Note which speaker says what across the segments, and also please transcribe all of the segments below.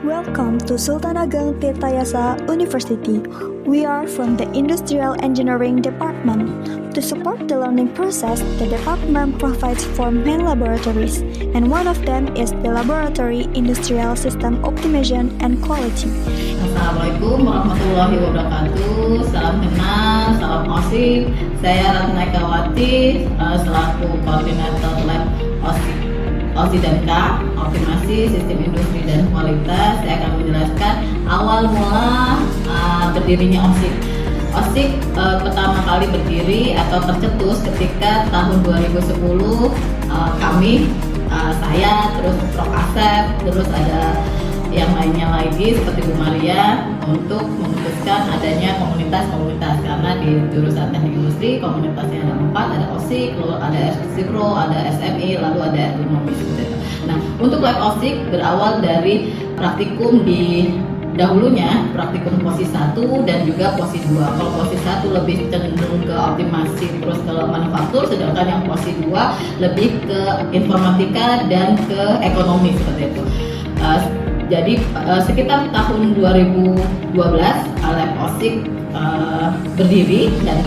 Speaker 1: Welcome to Sultan Ageng Tirtayasa University. We are from the Industrial Engineering Department. To support the learning process, the department provides 4 main laboratories, and one of them is the Laboratory Industrial System Optimization and Quality.
Speaker 2: Assalamualaikum warahmatullahi wabarakatuh. Salam kenal, salam OSIP. Saya Ratna Ekawati, selaku koordinator lab OSI dan K, optimasi sistem industri dan kualitas. Saya akan menjelaskan awal mula berdirinya OSIP. OSIP pertama kali berdiri atau tercetus ketika tahun 2010. Kami, saya, terus Prof. Asep, terus ada yang lainnya lagi seperti Bu Maria untuk memutuskan adanya komunitas-komunitas, karena di jurusan teknik industri komunitasnya ada 4, ada OSIK, lalu ada SIPRO, ada SMI, lalu ada ekonomi seperti itu. Nah, untuk lab OSIK berawal dari praktikum di dahulunya praktikum posisi 1 dan juga posisi 2. Kalau posisi 1 lebih cenderung ke optimasi terus ke manufaktur, sedangkan yang posisi 2 lebih ke informatika dan ke ekonomi seperti itu. Jadi sekitar tahun 2012 lab OSIK berdiri dan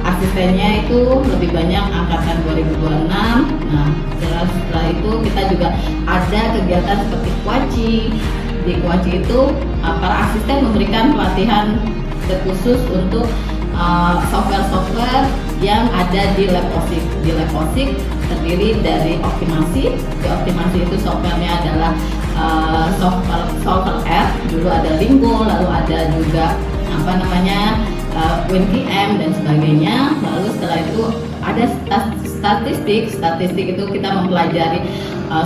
Speaker 2: asistennya itu lebih banyak angkatan 2026. Nah, setelah itu kita juga ada kegiatan seperti Kuaci. Di Kuaci itu para asisten memberikan pelatihan khusus untuk software-software yang ada di lab OSIK. Di lab OSIK terdiri dari optimasi. Di optimasi itu softwarenya adalah software R, dulu ada Lingo, lalu ada juga WinPM dan sebagainya. Lalu setelah itu ada statistik itu kita mempelajari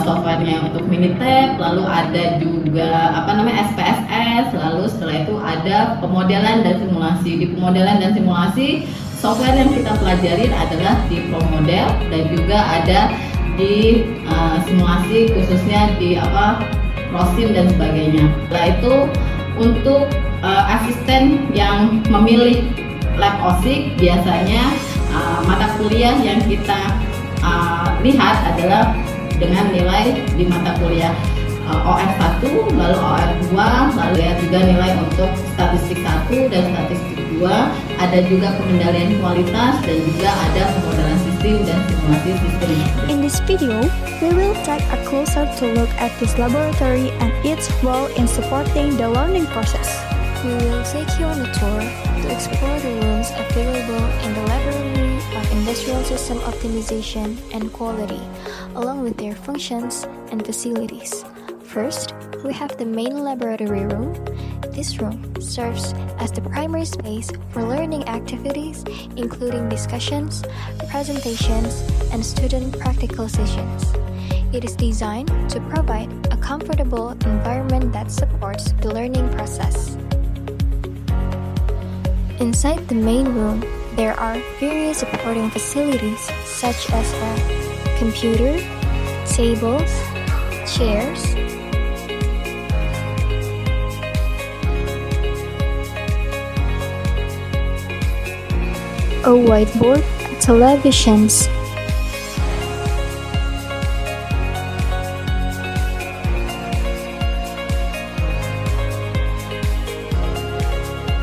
Speaker 2: softwarenya untuk Minitab, lalu ada juga SPSS, lalu setelah itu ada pemodelan dan simulasi. Di pemodelan dan simulasi software yang kita pelajari adalah di ProModel dan juga ada di simulasi khususnya di ProSim dan sebagainya. Setelah itu untuk asisten yang memilih lab OSIK biasanya mata kuliah yang kita lihat adalah dengan nilai di mata kuliah OR1, lalu OR2, lalu ya juga nilai untuk statistik 1 dan statistik 2, ada juga pengendalian kualitas dan juga ada pemodelan sistem dan simulasi sistem.
Speaker 1: In this video, we will take a closer to look at this laboratory and its role in supporting the learning process.
Speaker 3: We will take you on a tour to explore the rooms available in the Laboratory of Industrial System Optimization and Quality, along with their functions and facilities. First, we have the main laboratory room. This room serves as the primary space for learning activities, including discussions, presentations, and student practical sessions. It is designed to provide a comfortable environment that supports the learning process. Inside the main room, there are various supporting facilities such as a computer, tables, chairs, a whiteboard, televisions,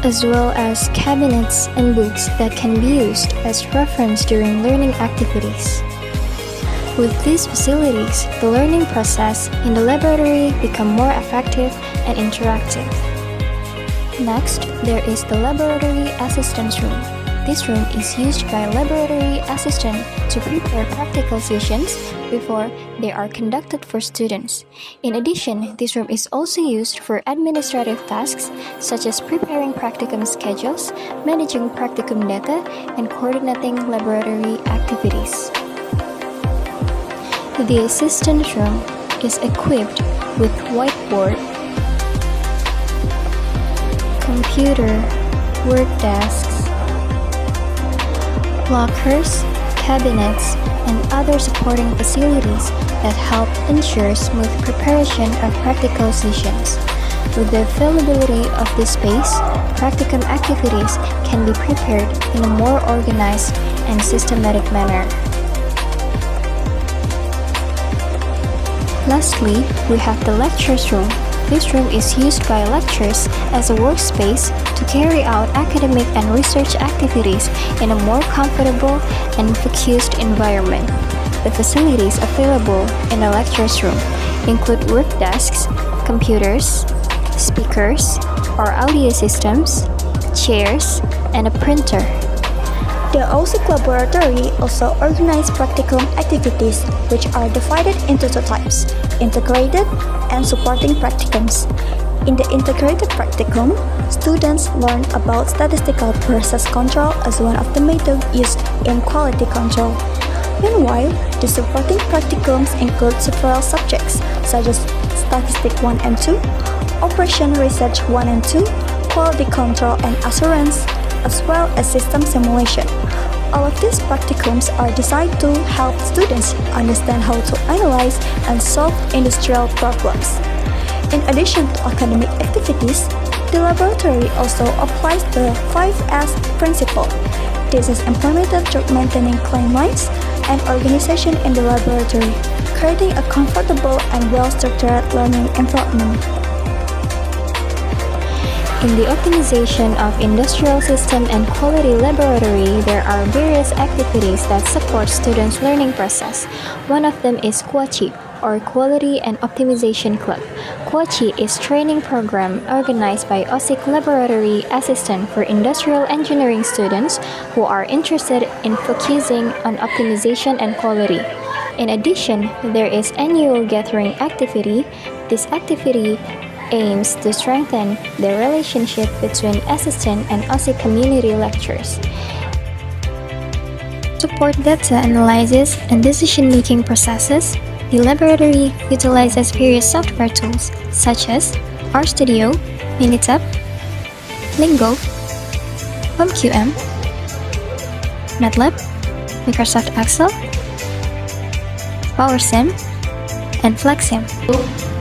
Speaker 3: as well as cabinets and books that can be used as reference during learning activities. With these facilities, the learning process in the laboratory become more effective and interactive. Next, there is the laboratory assistance room. This room is used by a laboratory assistant to prepare practical sessions before they are conducted for students. In addition, this room is also used for administrative tasks such as preparing practicum schedules, managing practicum data, and coordinating laboratory activities. The assistant room is equipped with whiteboard, computer, work desks, lockers, cabinets, and other supporting facilities that help ensure smooth preparation of practical sessions. With the availability of this space, practicum activities can be prepared in a more organized and systematic manner. Lastly, we have the lectures room. This room is used by lecturers as a workspace to carry out academic and research activities in a more comfortable and focused environment. The facilities available in the lecturer's room include work desks, computers, speakers or audio systems, chairs, and a printer.
Speaker 1: The OSIC laboratory also organizes practicum activities, which are divided into two types, integrated and supporting practicums. In the integrated practicum, students learn about statistical process control as one of the methods used in quality control. Meanwhile, the supporting practicums include several subjects such as Statistics 1 and 2, Operation Research 1 and 2, Quality Control and Assurance, as well as System Simulation. All of these practicums are designed to help students understand how to analyze and solve industrial problems. In addition to academic activities, the laboratory also applies the 5S principle. This is implemented through maintaining clean lines and organization in the laboratory, creating a comfortable and well-structured learning environment.
Speaker 3: In the optimization of industrial system and quality laboratory, there are various activities that support students' learning process. One of them is QACI, or Quality and Optimization Club. QACI is training program organized by OSIC Laboratory Assistant for industrial engineering students who are interested in focusing on optimization and quality. In addition, there is annual gathering activity. This activity aims to strengthen the relationship between assistant and OSIC community lecturers. Support data analysis and decision-making processes. The laboratory utilizes various software tools such as RStudio, Minitab, Lingo, HomeQM, MATLAB, Microsoft Excel, PowerSim, and FlexSim.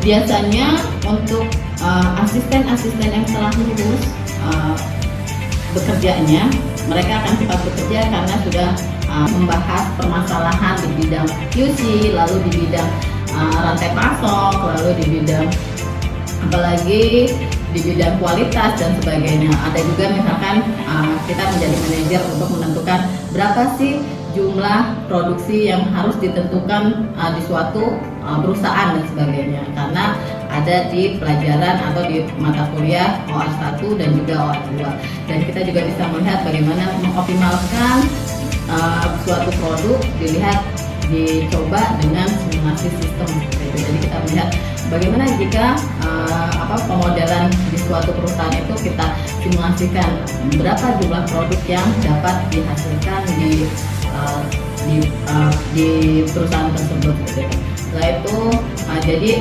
Speaker 2: Biasanya untuk asisten-asisten yang telah lulus bekerjanya, mereka akan cepat bekerja karena sudah membahas permasalahan di bidang QC, lalu di bidang rantai pasok, lalu di bidang apalagi di bidang kualitas dan sebagainya. Ada juga misalkan kita menjadi manajer untuk menentukan berapa sih jumlah produksi yang harus ditentukan di suatu perusahaan dan sebagainya, karena ada di pelajaran atau di mata kuliah OR1 dan juga OR2. Dan kita juga bisa melihat bagaimana mengoptimalkan suatu produk dicoba dengan simulasi sistem. Jadi kita melihat bagaimana jika pemodelan di suatu perusahaan itu kita simulasikan berapa jumlah produk yang dapat dihasilkan di perusahaan tersebut. Setelah itu jadi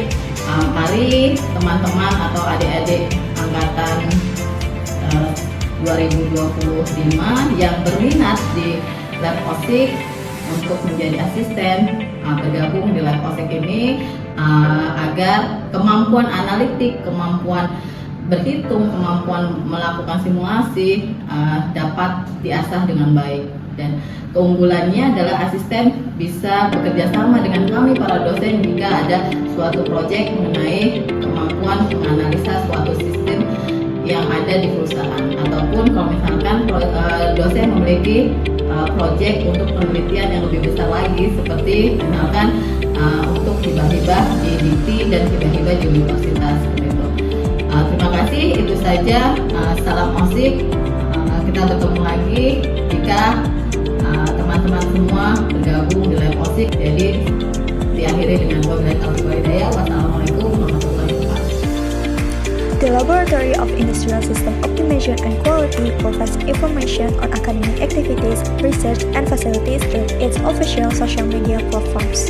Speaker 2: mari teman-teman atau adik-adik angkatan 2025 yang berminat di lab OSIC untuk menjadi asisten bergabung di lab OSIC ini agar kemampuan analitik, kemampuan berhitung, kemampuan melakukan simulasi dapat diasah dengan baik. Dan keunggulannya adalah asisten bisa bekerja sama dengan kami para dosen jika ada suatu proyek mengenai kemampuan menganalisa suatu sistem yang ada di perusahaan, ataupun kalau misalkan dosen memiliki proyek untuk penelitian yang lebih besar lagi, seperti misalkan untuk hibah-hibah di Dikti dan hibah-hibah di universitas. Terima kasih, itu saja. Salam OSIC. Kita bertemu lagi jika teman-teman semua bergabung di lab OSIC. Jadi diakhiri dengan wabillahi taufiq wal hidayah. Wassalamualaikum warahmatullahi wabarakatuh.
Speaker 1: The Laboratory of Industrial System Optimization and Quality provides information on academic activities, research, and facilities through its official social media platforms.